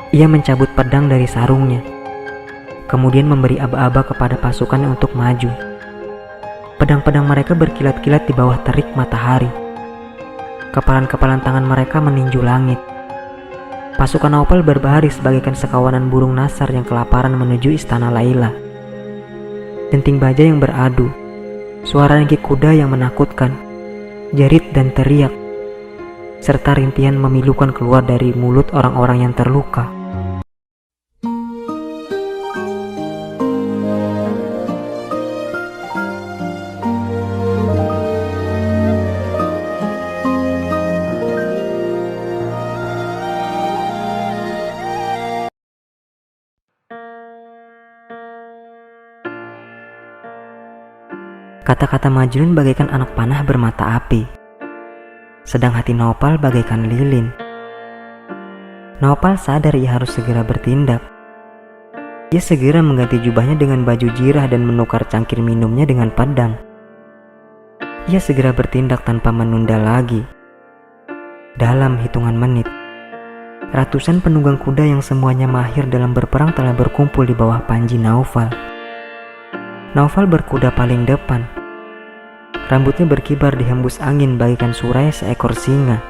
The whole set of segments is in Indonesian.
Ia mencabut pedang dari sarungnya, kemudian memberi aba-aba kepada pasukannya untuk maju. Pedang-pedang mereka berkilat-kilat di bawah terik matahari. Kepalan-kepalan tangan mereka meninju langit. Pasukan Naufal berbaris bagaikan sekawanan burung nasar yang kelaparan menuju istana Laila. Denting baja yang beradu, suara ringkik kuda yang menakutkan, jerit dan teriak, serta rintihan memilukan keluar dari mulut orang-orang yang terluka. Kata-kata Majnun bagaikan anak panah bermata api, sedang hati Naufal bagaikan lilin. Naufal sadar ia harus segera bertindak. Ia segera mengganti jubahnya dengan baju jirah dan menukar cangkir minumnya dengan pedang. Ia segera bertindak tanpa menunda lagi. Dalam hitungan menit, ratusan penunggang kuda yang semuanya mahir dalam berperang telah berkumpul di bawah panji Naufal. Naufal berkuda paling depan. Rambutnya berkibar dihembus angin bagaikan surai seekor singa.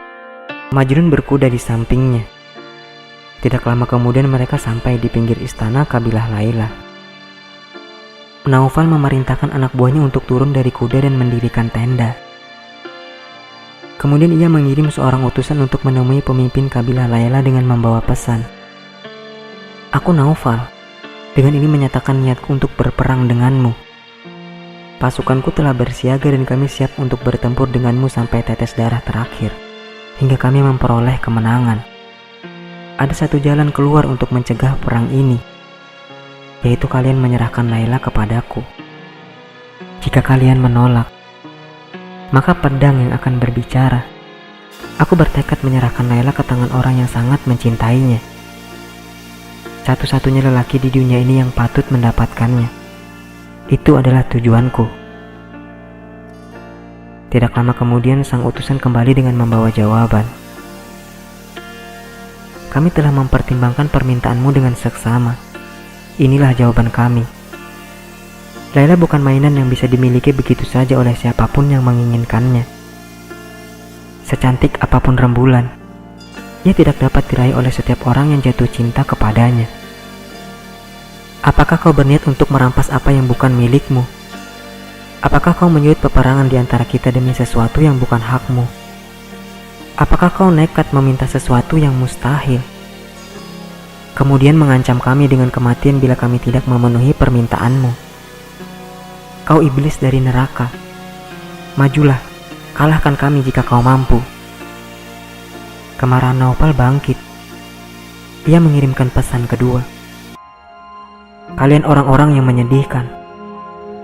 Majnun berkuda di sampingnya. Tidak lama kemudian mereka sampai di pinggir istana kabilah Laila. Naufal memerintahkan anak buahnya untuk turun dari kuda dan mendirikan tenda. Kemudian ia mengirim seorang utusan untuk menemui pemimpin kabilah Laila dengan membawa pesan. "Aku Naufal. Dengan ini menyatakan niatku untuk berperang denganmu. Pasukanku telah bersiaga dan kami siap untuk bertempur denganmu sampai tetes darah terakhir, hingga kami memperoleh kemenangan. Ada satu jalan keluar untuk mencegah perang ini, yaitu kalian menyerahkan Laila kepadaku. Jika kalian menolak, maka pedang yang akan berbicara. Aku bertekad menyerahkan Laila ke tangan orang yang sangat mencintainya. Satu-satunya lelaki di dunia ini yang patut mendapatkannya. Itu adalah tujuanku." Tidak lama kemudian sang utusan kembali dengan membawa jawaban. "Kami telah mempertimbangkan permintaanmu dengan seksama. Inilah jawaban kami. Laila bukan mainan yang bisa dimiliki begitu saja oleh siapapun yang menginginkannya. Secantik apapun rembulan, ia tidak dapat diraih oleh setiap orang yang jatuh cinta kepadanya. Apakah kau berniat untuk merampas apa yang bukan milikmu? Apakah kau menyulut peperangan di antara kita demi sesuatu yang bukan hakmu? Apakah kau nekat meminta sesuatu yang mustahil? Kemudian mengancam kami dengan kematian bila kami tidak memenuhi permintaanmu. Kau iblis dari neraka. Majulah, kalahkan kami jika kau mampu." Kemarahan Naufal bangkit. Ia mengirimkan pesan kedua. "Kalian orang-orang yang menyedihkan.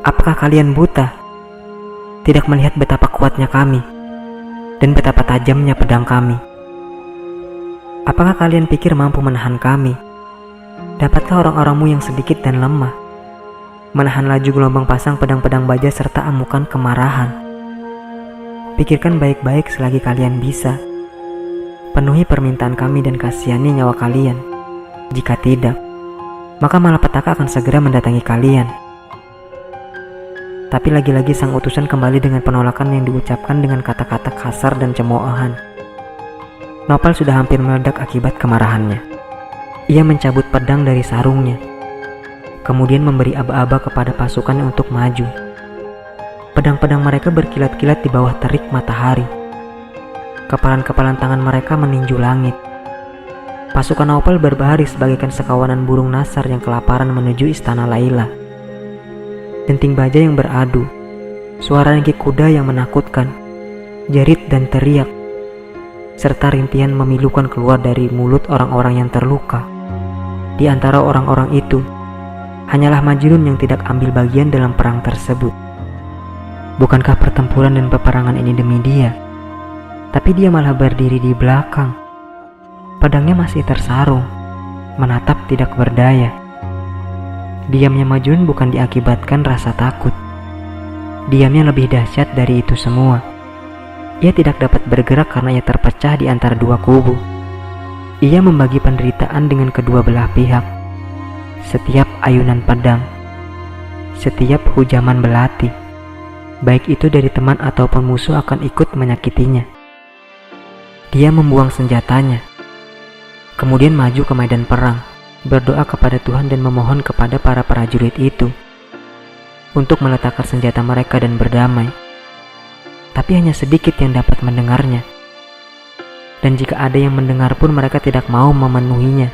Apakah kalian buta? Tidak melihat betapa kuatnya kami dan betapa tajamnya pedang kami? Apakah kalian pikir mampu menahan kami? Dapatkah orang-orangmu yang sedikit dan lemah menahan laju gelombang pasang pedang-pedang baja serta amukan kemarahan? Pikirkan baik-baik selagi kalian bisa. Penuhi permintaan kami dan kasihani nyawa kalian. Jika tidak, maka malapetaka akan segera mendatangi kalian." Tapi lagi-lagi sang utusan kembali dengan penolakan yang diucapkan dengan kata-kata kasar dan cemoohan. Naufal sudah hampir meledak akibat kemarahannya. Ia mencabut pedang dari sarungnya, kemudian memberi aba-aba kepada pasukannya untuk maju. Pedang-pedang mereka berkilat-kilat di bawah terik matahari. Kepalan-kepalan tangan mereka meninju langit. Pasukan Naufal berbaris bagaikan sekawanan burung nasar yang kelaparan menuju istana Laila. Denting baja yang beradu, suara ringkik kuda yang menakutkan, jerit dan teriak, serta rintihan memilukan keluar dari mulut orang-orang yang terluka. Di antara orang-orang itu, hanyalah Majnun yang tidak ambil bagian dalam perang tersebut. Bukankah pertempuran dan peperangan ini demi dia? Tapi dia malah berdiri di belakang. Pedangnya masih tersarung, menatap tidak berdaya. Diamnya Majnun bukan diakibatkan rasa takut. Diamnya lebih dahsyat dari itu semua. Ia tidak dapat bergerak karena ia terpecah di antara dua kubu. Ia membagi penderitaan dengan kedua belah pihak. Setiap ayunan pedang, setiap hujaman belati, baik itu dari teman ataupun musuh, akan ikut menyakitinya. Dia membuang senjatanya, kemudian maju ke medan perang, berdoa kepada Tuhan dan memohon kepada para prajurit itu untuk meletakkan senjata mereka dan berdamai. Tapi hanya sedikit yang dapat mendengarnya. Dan jika ada yang mendengar pun mereka tidak mau memenuhinya.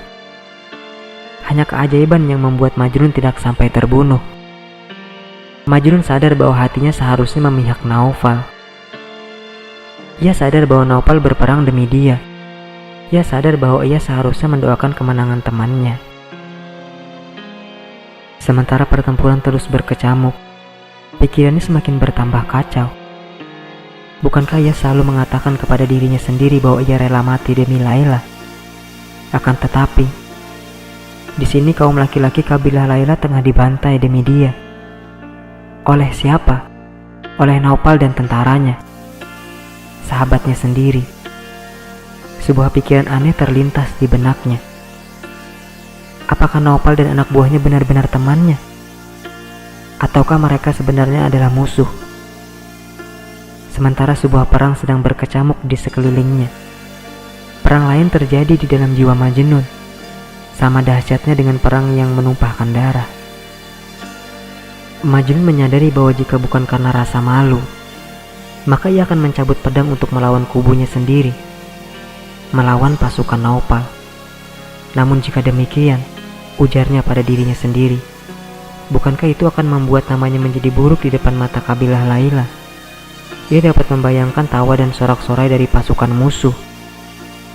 Hanya keajaiban yang membuat Majnun tidak sampai terbunuh. Majnun sadar bahwa hatinya seharusnya memihak Naufal. Ia sadar bahwa Naufal berperang demi dia. Ia sadar bahwa ia seharusnya mendoakan kemenangan temannya. Sementara pertempuran terus berkecamuk, pikirannya semakin bertambah kacau. Bukankah ia selalu mengatakan kepada dirinya sendiri bahwa ia rela mati demi Layla? Akan tetapi, di sini kaum laki-laki kabilah Layla tengah dibantai demi dia. Oleh siapa? Oleh Naufal dan tentaranya. Sahabatnya sendiri. Sebuah pikiran aneh terlintas di benaknya. Apakah Naufal dan anak buahnya benar-benar temannya? Ataukah mereka sebenarnya adalah musuh? Sementara sebuah perang sedang berkecamuk di sekelilingnya. Perang lain terjadi di dalam jiwa Majnun, sama dahsyatnya dengan perang yang menumpahkan darah. Majnun menyadari bahwa jika bukan karena rasa malu, maka ia akan mencabut pedang untuk melawan kubunya sendiri, melawan pasukan Naufal. Namun jika demikian, ujarnya pada dirinya sendiri, bukankah itu akan membuat namanya menjadi buruk di depan mata kabilah Layla? Ia dapat membayangkan tawa dan sorak-sorai dari pasukan musuh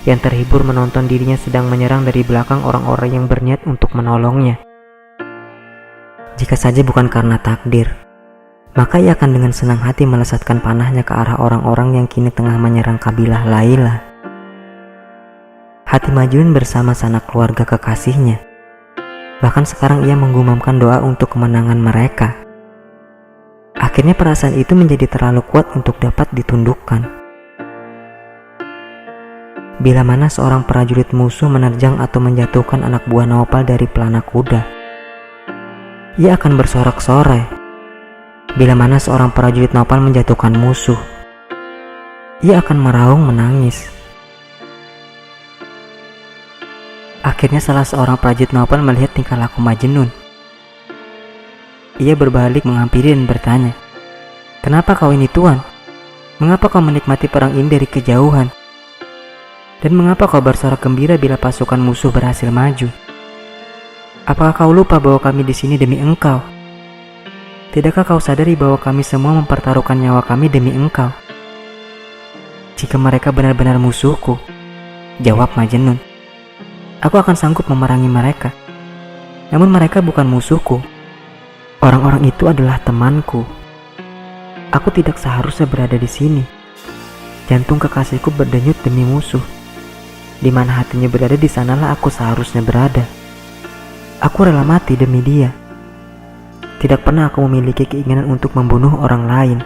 yang terhibur menonton dirinya sedang menyerang dari belakang orang-orang yang berniat untuk menolongnya. Jika saja bukan karena takdir, maka ia akan dengan senang hati melesatkan panahnya ke arah orang-orang yang kini tengah menyerang kabilah Layla. Hati Majnun bersama sanak keluarga kekasihnya. Bahkan sekarang ia menggumamkan doa untuk kemenangan mereka. Akhirnya perasaan itu menjadi terlalu kuat untuk dapat ditundukkan. Bila mana seorang prajurit musuh menerjang atau menjatuhkan anak buah Naufal dari pelana kuda, ia akan bersorak-sorai. Bila mana seorang prajurit Naufal menjatuhkan musuh, ia akan meraung menangis. Akhirnya salah seorang prajurit Naufal melihat tingkah laku Majnun. Ia berbalik menghampiri dan bertanya, "Kenapa kau ini, Tuan? Mengapa kau menikmati perang ini dari kejauhan? Dan mengapa kau bersorak gembira bila pasukan musuh berhasil maju? Apakah kau lupa bahwa kami di sini demi engkau? Tidakkah kau sadari bahwa kami semua mempertaruhkan nyawa kami demi engkau?" "Jika mereka benar-benar musuhku," jawab Majnun, "aku akan sanggup memerangi mereka. Namun mereka bukan musuhku. Orang-orang itu adalah temanku. Aku tidak seharusnya berada di sini. Jantung kekasihku berdenyut demi musuh. Di mana hatinya berada, di sanalah aku seharusnya berada. Aku rela mati demi dia. Tidak pernah aku memiliki keinginan untuk membunuh orang lain.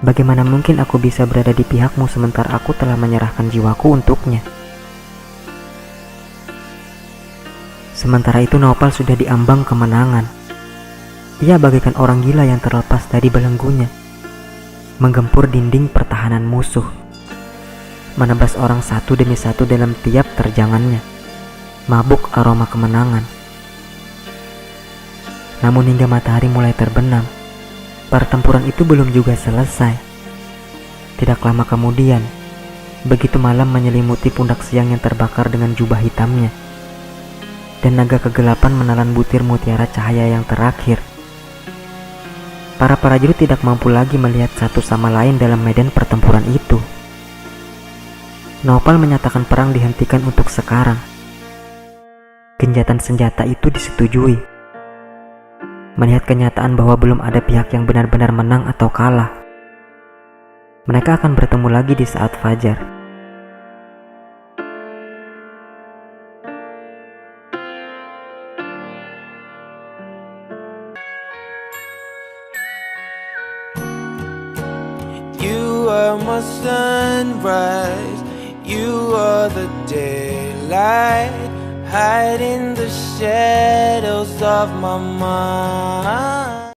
Bagaimana mungkin aku bisa berada di pihakmu sementara aku telah menyerahkan jiwaku untuknya?" Sementara itu Naufal sudah diambang kemenangan. Ia bagaikan orang gila yang terlepas dari belenggunya, menggempur dinding pertahanan musuh, menebas orang satu demi satu dalam tiap terjangannya, mabuk aroma kemenangan. Namun hingga matahari mulai terbenam, pertempuran itu belum juga selesai. Tidak lama kemudian, begitu malam menyelimuti pundak siang yang terbakar dengan jubah hitamnya, dan naga kegelapan menelan butir mutiara cahaya yang terakhir. Para prajurit tidak mampu lagi melihat satu sama lain dalam medan pertempuran itu. Naufal menyatakan perang dihentikan untuk sekarang. Genjatan senjata itu disetujui. Melihat kenyataan bahwa belum ada pihak yang benar-benar menang atau kalah, mereka akan bertemu lagi di saat fajar. You are my sunrise, you are the day light, hide in the shadows of my mind.